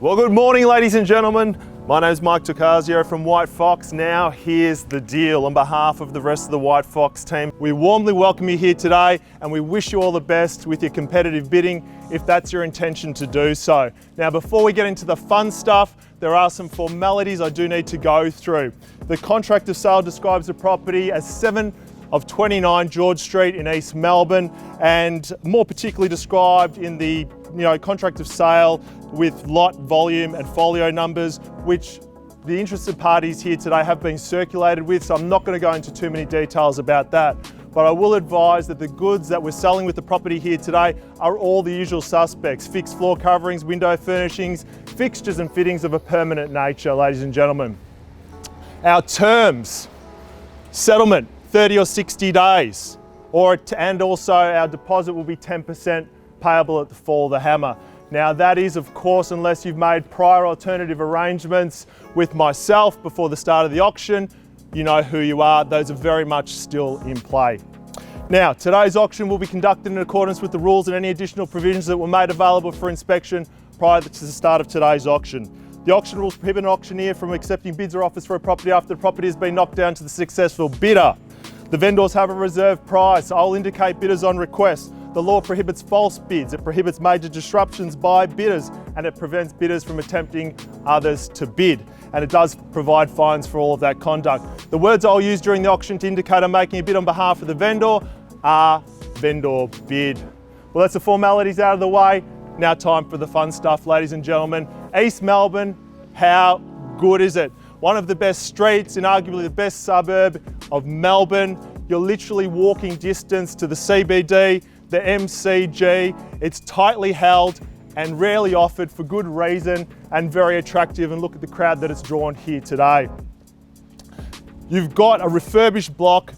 Well, good morning, ladies and gentlemen. My name is Mike TORCASIO from WHITEFOX. Now, here's the deal. On behalf of the rest of the WHITEFOX team, we warmly welcome you here today and we wish you all the best with your competitive bidding if that's your intention to do so. Now, before we get into the fun stuff, there are some formalities I do need to go through. The contract of sale describes the property as 7 of 29 George Street in East Melbourne, and more particularly described in the contract of sale with lot, volume and folio numbers, which the interested parties here today have been circulated with, so I'm not going to go into too many details about that. But I will advise that the goods that we're selling with the property here today are all the usual suspects: fixed floor coverings, window furnishings, fixtures and fittings of a permanent nature, ladies and gentlemen. Our terms: settlement 30 or 60 days, and also our deposit will be 10% payable at the fall of the hammer. Now that is, of course, unless you've made prior alternative arrangements with myself before the start of the auction. You know who you are. Those are very much still in play. Now, today's auction will be conducted in accordance with the rules and any additional provisions that were made available for inspection prior to the start of today's auction. The auction rules prohibit an auctioneer from accepting bids or offers for a property after the property has been knocked down to the successful bidder. The vendors have a reserve price. I'll indicate bidders on request. The law prohibits false bids, it prohibits major disruptions by bidders, and it prevents bidders from attempting others to bid. And it does provide fines for all of that conduct. The words I'll use during the auction to indicate I'm making a bid on behalf of the vendor are vendor bid. Well, that's the formalities out of the way. Now time for the fun stuff, ladies and gentlemen. East Melbourne, how good is it? One of the best streets in arguably the best suburb of Melbourne. You're literally walking distance to the CBD, the MCG. It's tightly held and rarely offered for good reason, and very attractive, and look at the crowd that it's drawn here today. You've got a refurbished block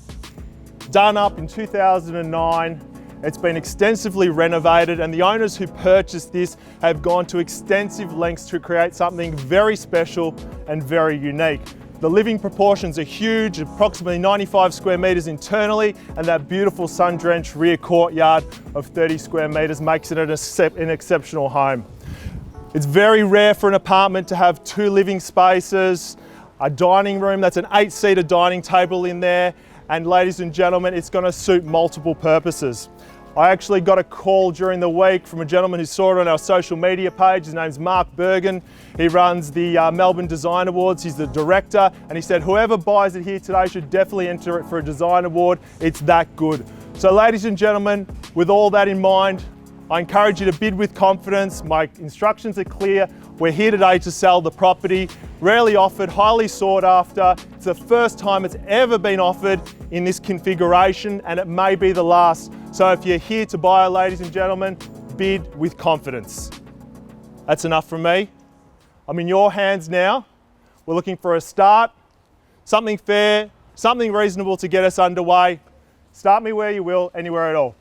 done up in 2009. It's been extensively renovated, and the owners who purchased this have gone to extensive lengths to create something very special and very unique. The living proportions are huge, approximately 95 square metres internally, and that beautiful sun-drenched rear courtyard of 30 square metres makes it an exceptional home. It's very rare for an apartment to have 2 living spaces, a dining room, that's an 8-seater dining table in there, and ladies and gentlemen, it's going to suit multiple purposes. I actually got a call during the week from a gentleman who saw it on our social media page. His name's Mark Bergen. He runs the Melbourne Design Awards. He's the director, and he said whoever buys it here today should definitely enter it for a design award. It's that good. So ladies and gentlemen, with all that in mind, I encourage you to bid with confidence. My instructions are clear. We're here today to sell the property. Rarely offered, highly sought after. It's the first time it's ever been offered in this configuration, and it may be the last. So if you're here to buy, ladies and gentlemen, bid with confidence. That's enough from me. I'm in your hands now. We're looking for a start, something fair, something reasonable to get us underway. Start me where you will, anywhere at all.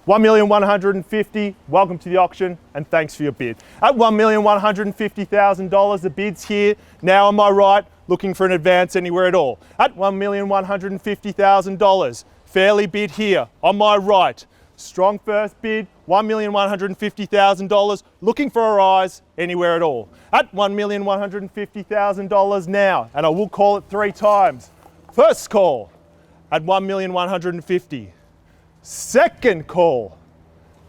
1,150,000. Welcome to the auction, and thanks for your bid. At $1,150,000, the bid's here. Now on my right, looking for an advance anywhere at all. At $1,150,000, fairly bid here. On my right, strong first bid, $1,150,000, looking for a rise anywhere at all. At $1,150,000 now, and I will call it 3 times. First call at $1,150,000. Second call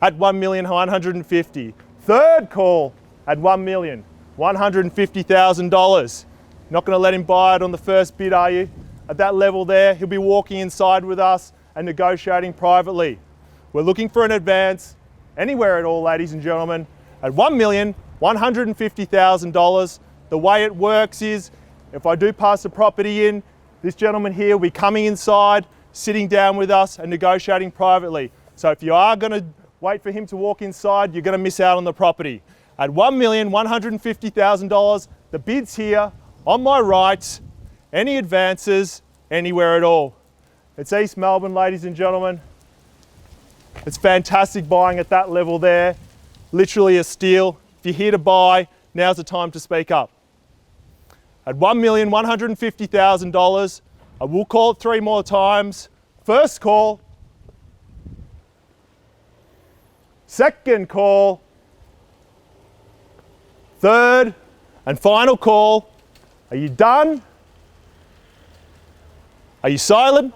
at $1,150,000. Third call at $1,150,000. Not going to let him buy it on the first bid, are you? At that level there, he'll be walking inside with us and negotiating privately. We're looking for an advance anywhere at all, ladies and gentlemen, at $1,150,000. The way it works is, if I do pass the property in, this gentleman here will be coming inside, sitting down with us and negotiating privately. So if you are going to wait for him to walk inside, you're going to miss out on the property. At $1,150,000, the bid's here, on my right, any advances, anywhere at all. It's East Melbourne, ladies and gentlemen. It's fantastic buying at that level there, literally a steal. If you're here to buy, now's the time to speak up. At $1,150,000, I will call it 3 more times. First call. Second call. Third and final call. Are you done? Are you silent?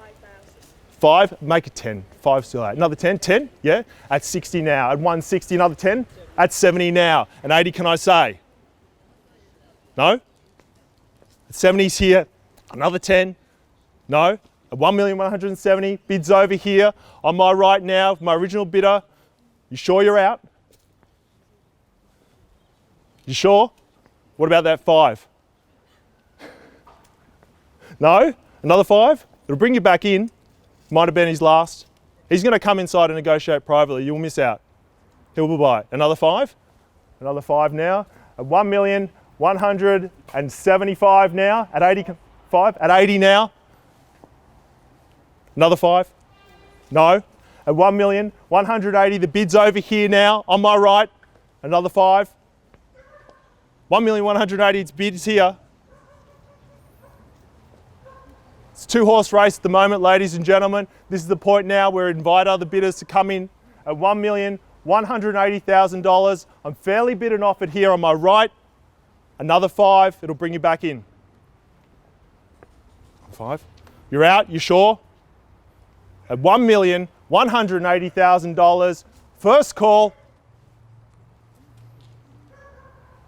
5, make it 10. 5 still out. Another 10, 10, yeah? At 60 now. At 160, another 10. At 70 now. And 80, can I say? No? At 70's here. Another 10. No? At 1,170,000. Bids over here. On my right now, my original bidder. You sure you're out? You sure? What about that 5? No? Another 5? It'll bring you back in. Might have been his last. He's going to come inside and negotiate privately. You'll miss out. He'll buy. Another 5? Another 5 now. At 1,175,000 now. At 85? At 80 now. Another 5? No. At 1,180,000. The bid's over here now. On my right. Another 5. 1,180,000. Its bid's here. It's a 2-horse race at the moment, ladies and gentlemen. This is the point now where we invite other bidders to come in at $1,180,000. I'm fairly bid and offered here on my right. Another 5, it'll bring you back in. 5. You're out, you sure? At $1,180,000. First call.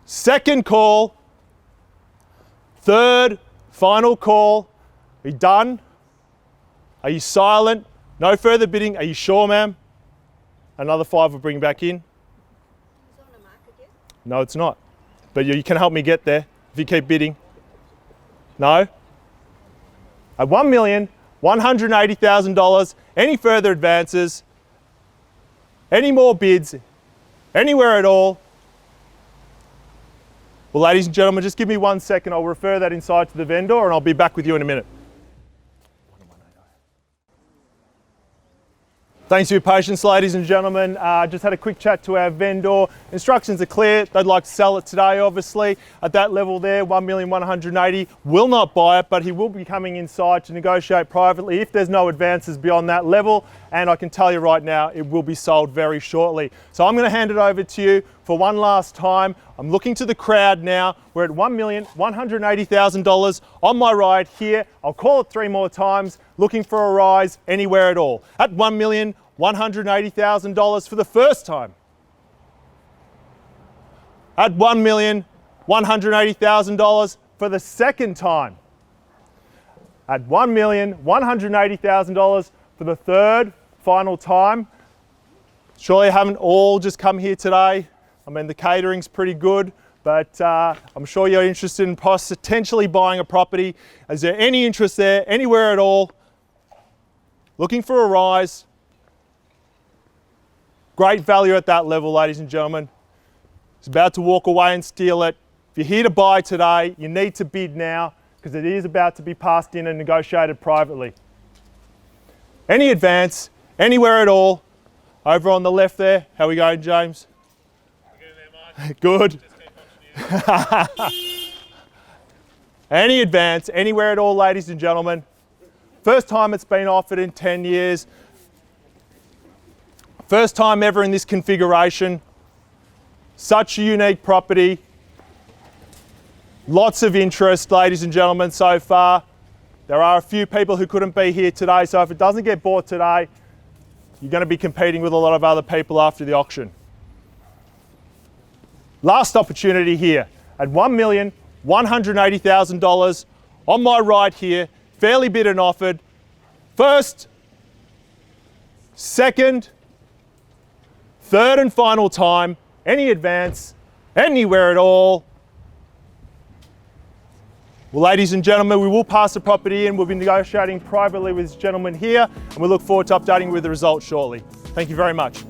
Second call. Third, final call. Are you done? Are you silent? No further bidding. Are you sure, ma'am? Another 5 will bring back in. Is it on the market yet? No, it's not. But you can help me get there if you keep bidding. No? At $1,180,000. Any further advances? Any more bids? Anywhere at all? Well, ladies and gentlemen, just give me 1 second. I'll refer that inside to the vendor and I'll be back with you in a minute. Thanks for your patience, ladies and gentlemen. Just had a quick chat to our vendor. Instructions are clear. They'd like to sell it today, obviously. At that level there, $1,180,000. Will not buy it, but he will be coming inside to negotiate privately if there's no advances beyond that level. And I can tell you right now, it will be sold very shortly. So I'm going to hand it over to you for one last time. I'm looking to the crowd now. We're at $1,180,000 on my right here. I'll call it 3 more times. Looking for a rise anywhere at all. At $1,180,000 for the first time. At $1,180,000 for the second time. At $1,180,000 for the third, final time. Surely you haven't all just come here today. I mean, the catering's pretty good, but I'm sure you're interested in potentially buying a property. Is there any interest there, anywhere at all? Looking for a rise. Great value at that level, ladies and gentlemen. It's about to walk away and steal it. If you're here to buy today, you need to bid now because it is about to be passed in and negotiated privately. Any advance, anywhere at all, over on the left there. How are we going, James? We're getting there, Mike. Good. Just keep on. Any advance, anywhere at all, ladies and gentlemen. First time it's been offered in 10 years. First time ever in this configuration. Such a unique property. Lots of interest, ladies and gentlemen, so far. There are a few people who couldn't be here today, so if it doesn't get bought today, you're going to be competing with a lot of other people after the auction. Last opportunity here at $1,180,000 on my right here. Fairly bid and offered. First, second, third and final time. Any advance, anywhere at all. Well, ladies and gentlemen, we will pass the property in. We'll be negotiating privately with this gentleman here, and we look forward to updating you with the results shortly. Thank you very much.